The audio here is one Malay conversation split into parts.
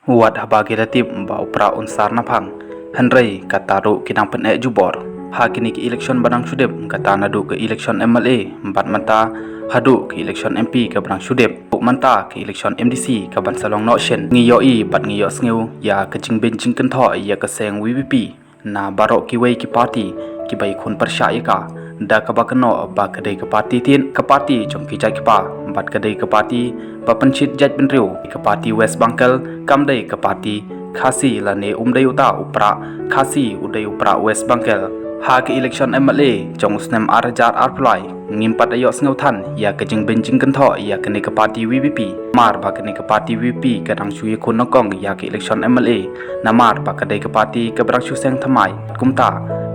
Wat habagi ratib ba upra unsar napang Henry kataru kinang pen jubor ha kini ke election badang sudep kata nadu ke election MLA empat manta hadu ke election MP ke badang sudep manta ke election MDC ke ban salong noction ngiyoi bat ngiyok sngiu ya ke jingben jingken tho ya ke seng VPP na barok ki wei ki party ki bai khun persya ka da ka bakno ba kedai ke party tin ke party jong ki jai ki pa bat kedai ke party ba penchit jaj benriu ke party West Bangkal kamdai ke party khasi lane umdai uta upra khasi udai upra West Bangkal ha ke election MLA jong usnem arjar arplai ngimpat ayok sneu than ya ke jing benjing kan tho ya ke ne ke party VPP mar ba ke ne ke party VPP kadang sui khun nokong ya ke election MLA namar ba kedai ke party ke brang su seng thamai kumta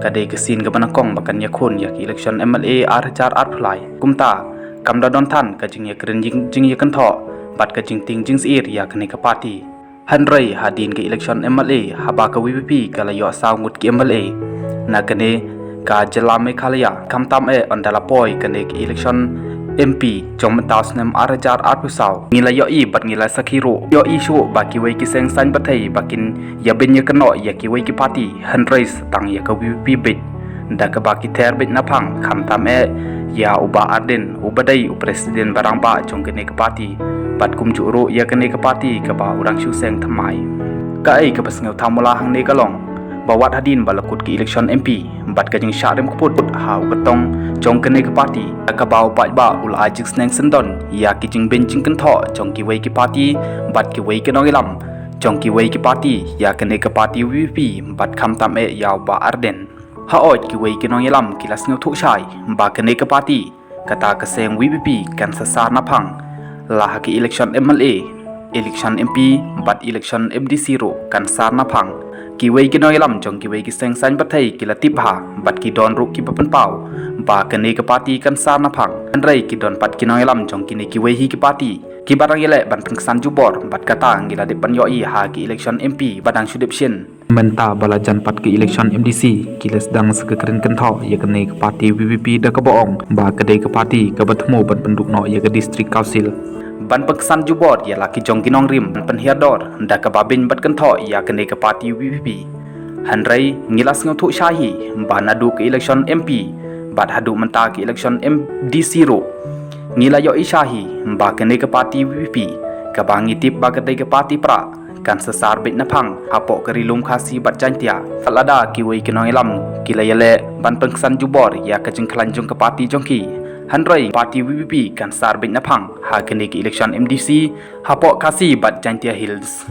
kadai ke sin ke banakong bakan ya khun ya ke election MLA arjar arplai kumta kamda don than ka jing ya kren jing ya kan tho bat ka jing ting jing sir ya ke ne ke party Henry hadin ke election MLA haba ke VPP kala yo saungut ke MLA na kene ka jelame khalaya kamtam ondala poi kene ke election MP jom taus nem arajar arpusau ngila yo I bat ngila sakhiro yo I shu baki wei ki seng san bathai bakin ya ben ya keno ya ki wei ki party Henry tang ya ka VPP bit da ka baki ther bit na phang kamtam ya uba arden ubadai presiden barang ba jong kene ke party bat kum juru ya kene ke party ke ba urang shu seng thamai ka ai ke pasngau thamula hang ne kalong bawat hadin balakut ke election MP bat ka jing syarem kuput hau ketong jong kene ke party ka bau pat ba ul ajik sneng sendon ya ki jing benjing kan tho jong ki wei ki party bat ki wei ke nongilam jong ki wei ki party ya kene ke party VPP bat kham tam ya ba arden ha oj ki wei ke nongilam kilas ngau thu shai ba kene ke party kata ke seng VPP kan sasar na phang lah ki election MLA election MP bat election MDC ro kan sar na phang ki wei ki noilam jong ki wei ki seng san bathai ki latip ha bat ki don ru ki papan pau ba kene ke party kan sar na phang anrai ki don pat ki noilam jong ki ne ki wei hi ki party ki barang yele ban pengsan jubor bat kata ngila de ban yoi ha ki election MP badang sudep shin menta Balah Jan pat ke election MDC ki les dang sekeren kan tho ya kene ke party VPP da ka boong ba kedai ke party ke bathmo ban penduk no ya ke district council ban peksan jubor ya laki jong kinong rim pen hiador da ka babin bat kan tho ya kene ke party VPP Henry ngilas ngau thu shahi ba nadu ke election MP bat hadu menta ke election MDC ro ngila yo ishahi ba kene ke party VPP ka bangi tip ba kedai ke party pra kan sesar bit napang apo kerilum khasi bat jantia falada ki wei kinong ilam kilayale ban peksan jubor ya ka jing klanjung ke party jongki Henry party VPP kan sar bit napang ha kene ke election MDC hapo kasi bat jantia hills